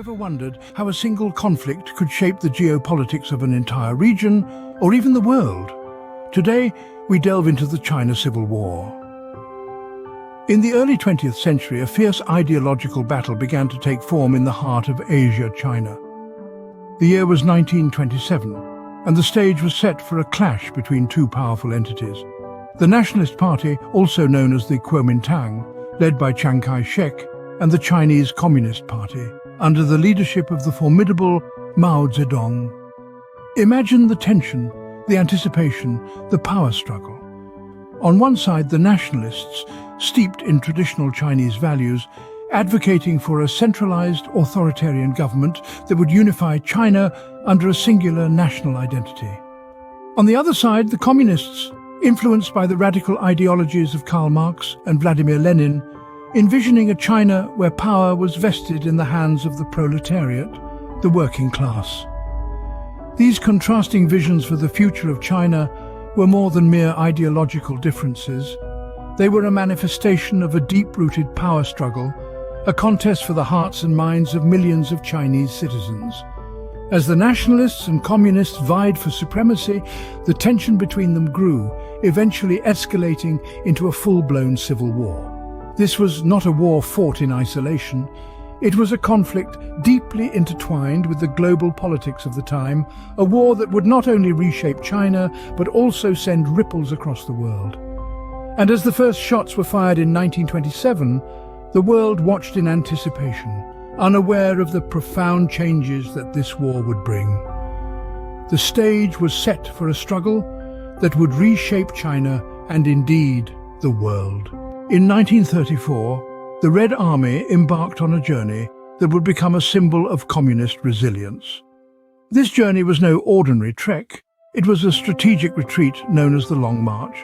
ever wondered how a single conflict could shape the geopolitics of an entire region, or even the world? Today, we delve into the China Civil War. In the early 20th century, a fierce ideological battle began to take form in the heart of Asia, China. The year was 1927, and the stage was set for a clash between two powerful entities. The Nationalist Party, also known as the Kuomintang, led by Chiang Kai-shek, and the Chinese Communist Party, under the leadership of the formidable Mao Zedong. Imagine the tension, the anticipation, the power struggle. On one side, the nationalists, steeped in traditional Chinese values, advocating for a centralized authoritarian government that would unify China under a singular national identity. On the other side, the communists, influenced by the radical ideologies of Karl Marx and Vladimir Lenin, envisioning a China where power was vested in the hands of the proletariat, the working class. These contrasting visions for the future of China were more than mere ideological differences. They were a manifestation of a deep-rooted power struggle, a contest for the hearts and minds of millions of Chinese citizens. As the nationalists and communists vied for supremacy, the tension between them grew, eventually escalating into a full-blown civil war. This was not a war fought in isolation. It was a conflict deeply intertwined with the global politics of the time, a war that would not only reshape China, but also send ripples across the world. And as the first shots were fired in 1927, the world watched in anticipation, unaware of the profound changes that this war would bring. The stage was set for a struggle that would reshape China and indeed the world. In 1934, the Red Army embarked on a journey that would become a symbol of communist resilience. This journey was no ordinary trek. It was a strategic retreat known as the Long March.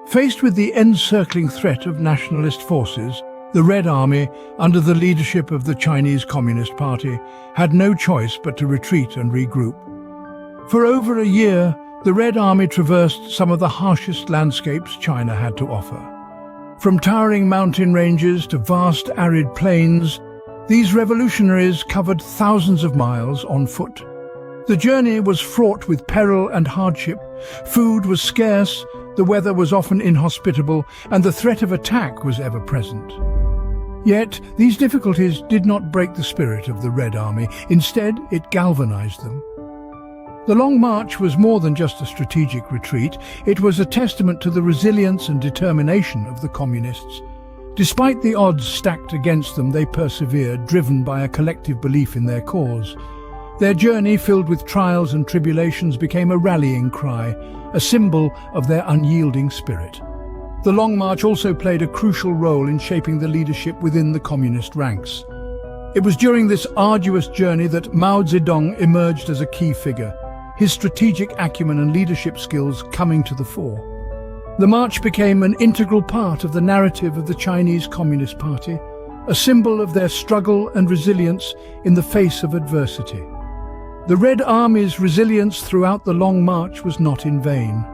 Faced with the encircling threat of nationalist forces, the Red Army, under the leadership of the Chinese Communist Party, had no choice but to retreat and regroup. For over a year, the Red Army traversed some of the harshest landscapes China had to offer. From towering mountain ranges to vast arid plains, these revolutionaries covered thousands of miles on foot. The journey was fraught with peril and hardship. Food was scarce, the weather was often inhospitable, and the threat of attack was ever present. Yet, these difficulties did not break the spirit of the Red Army. Instead, it galvanized them. The Long March was more than just a strategic retreat. It was a testament to the resilience and determination of the communists. Despite the odds stacked against them, they persevered, driven by a collective belief in their cause. Their journey, filled with trials and tribulations, became a rallying cry, a symbol of their unyielding spirit. The Long March also played a crucial role in shaping the leadership within the communist ranks. It was during this arduous journey that Mao Zedong emerged as a key figure, his strategic acumen and leadership skills coming to the fore. The march became an integral part of the narrative of the Chinese Communist Party, a symbol of their struggle and resilience in the face of adversity. The Red Army's resilience throughout the Long March was not in vain.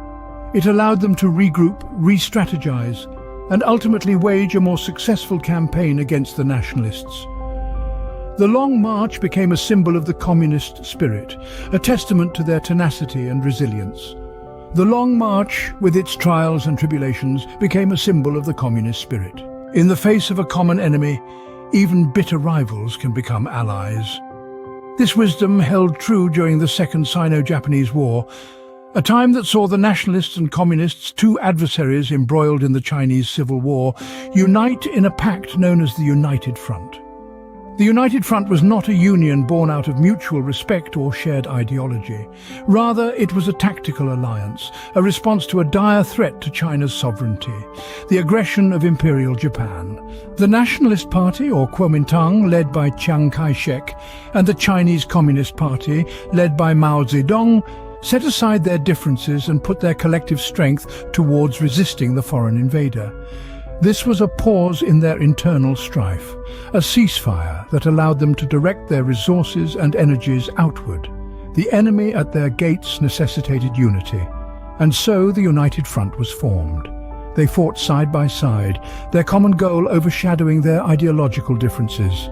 It allowed them to regroup, re-strategize, and ultimately wage a more successful campaign against the nationalists. The Long March became a symbol of the communist spirit, a testament to their tenacity and resilience. The Long March, with its trials and tribulations, became a symbol of the communist spirit. In the face of a common enemy, even bitter rivals can become allies. This wisdom held true during the Second Sino-Japanese War, a time that saw the nationalists and communists, two adversaries embroiled in the Chinese Civil War, unite in a pact known as the United Front. The United Front was not a union born out of mutual respect or shared ideology. Rather, it was a tactical alliance, a response to a dire threat to China's sovereignty, the aggression of Imperial Japan. The Nationalist Party, or Kuomintang, led by Chiang Kai-shek, and the Chinese Communist Party, led by Mao Zedong, set aside their differences and put their collective strength towards resisting the foreign invader. This was a pause in their internal strife, a ceasefire that allowed them to direct their resources and energies outward. The enemy at their gates necessitated unity, and so the United Front was formed. They fought side by side, their common goal overshadowing their ideological differences.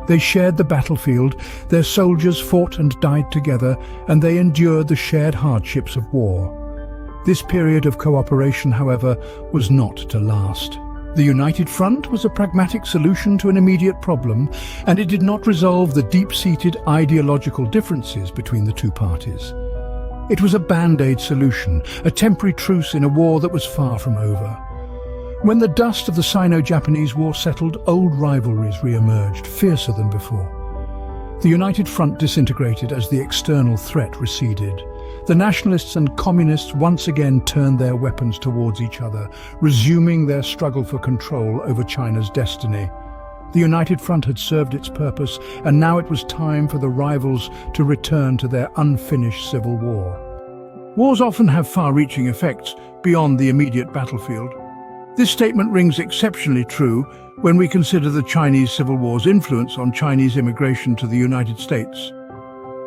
They shared the battlefield, their soldiers fought and died together, and they endured the shared hardships of war. This period of cooperation, however, was not to last. The United Front was a pragmatic solution to an immediate problem, and it did not resolve the deep-seated ideological differences between the two parties. It was a band-aid solution, a temporary truce in a war that was far from over. When the dust of the Sino-Japanese War settled, old rivalries re-emerged, fiercer than before. The United Front disintegrated as the external threat receded. The nationalists and communists once again turned their weapons towards each other, resuming their struggle for control over China's destiny. The United Front had served its purpose, and now it was time for the rivals to return to their unfinished civil war. Wars often have far-reaching effects beyond the immediate battlefield. This statement rings exceptionally true when we consider the Chinese Civil War's influence on Chinese immigration to the United States.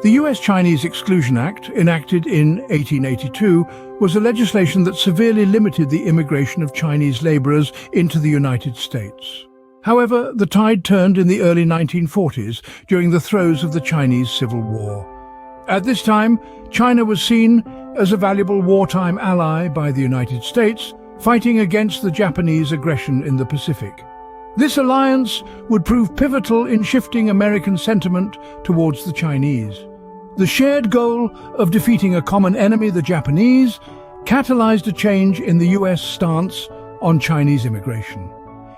The US-Chinese Exclusion Act, enacted in 1882, was a legislation that severely limited the immigration of Chinese laborers into the United States. However, the tide turned in the early 1940s during the throes of the Chinese Civil War. At this time, China was seen as a valuable wartime ally by the United States, fighting against the Japanese aggression in the Pacific. This alliance would prove pivotal in shifting American sentiment towards the Chinese. The shared goal of defeating a common enemy, the Japanese, catalyzed a change in the US stance on Chinese immigration.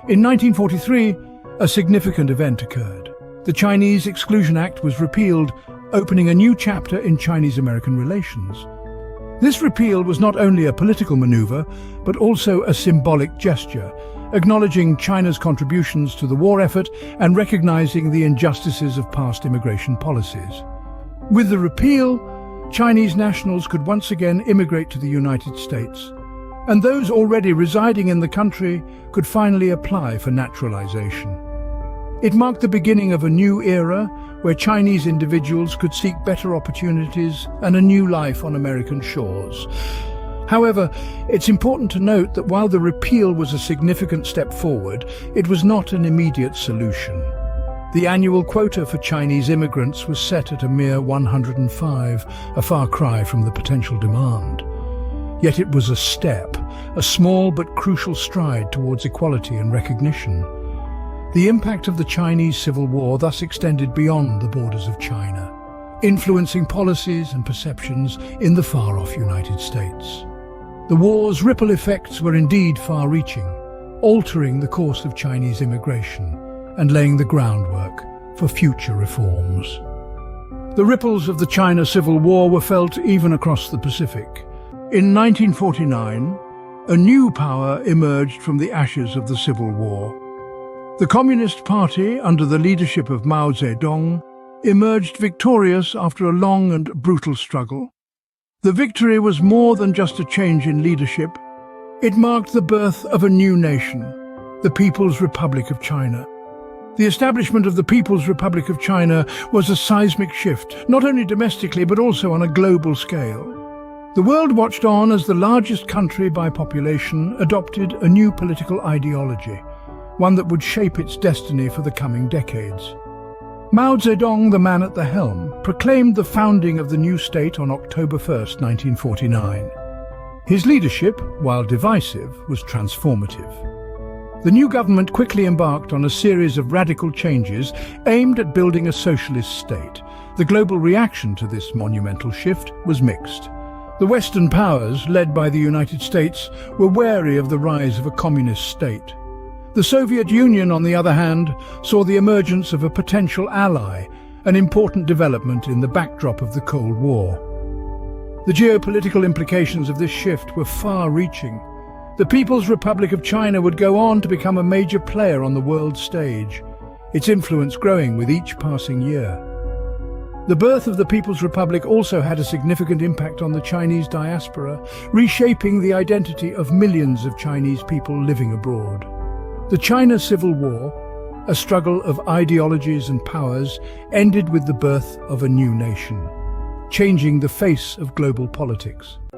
In 1943, a significant event occurred. The Chinese Exclusion Act was repealed, opening a new chapter in Chinese-American relations. This repeal was not only a political maneuver, but also a symbolic gesture, acknowledging China's contributions to the war effort and recognizing the injustices of past immigration policies. With the repeal, Chinese nationals could once again immigrate to the United States, and those already residing in the country could finally apply for naturalization. It marked the beginning of a new era where Chinese individuals could seek better opportunities and a new life on American shores. However, it's important to note that while the repeal was a significant step forward, it was not an immediate solution. The annual quota for Chinese immigrants was set at a mere 105, a far cry from the potential demand. Yet it was a step, a small but crucial stride towards equality and recognition. The impact of the Chinese Civil War thus extended beyond the borders of China, influencing policies and perceptions in the far-off United States. The war's ripple effects were indeed far-reaching, altering the course of Chinese immigration and laying the groundwork for future reforms. The ripples of the China Civil War were felt even across the Pacific. In 1949, a new power emerged from the ashes of the Civil War. The Communist Party, under the leadership of Mao Zedong, emerged victorious after a long and brutal struggle. The victory was more than just a change in leadership. It marked the birth of a new nation, the People's Republic of China. The establishment of the People's Republic of China was a seismic shift, not only domestically but also on a global scale. The world watched on as the largest country by population adopted a new political ideology, one that would shape its destiny for the coming decades. Mao Zedong, the man at the helm, proclaimed the founding of the new state on October 1st, 1949. His leadership, while divisive, was transformative. The new government quickly embarked on a series of radical changes aimed at building a socialist state. The global reaction to this monumental shift was mixed. The Western powers, led by the United States, were wary of the rise of a communist state. The Soviet Union, on the other hand, saw the emergence of a potential ally, an important development in the backdrop of the Cold War. The geopolitical implications of this shift were far-reaching. The People's Republic of China would go on to become a major player on the world stage, its influence growing with each passing year. The birth of the People's Republic also had a significant impact on the Chinese diaspora, reshaping the identity of millions of Chinese people living abroad. The China Civil War, a struggle of ideologies and powers, ended with the birth of a new nation, changing the face of global politics.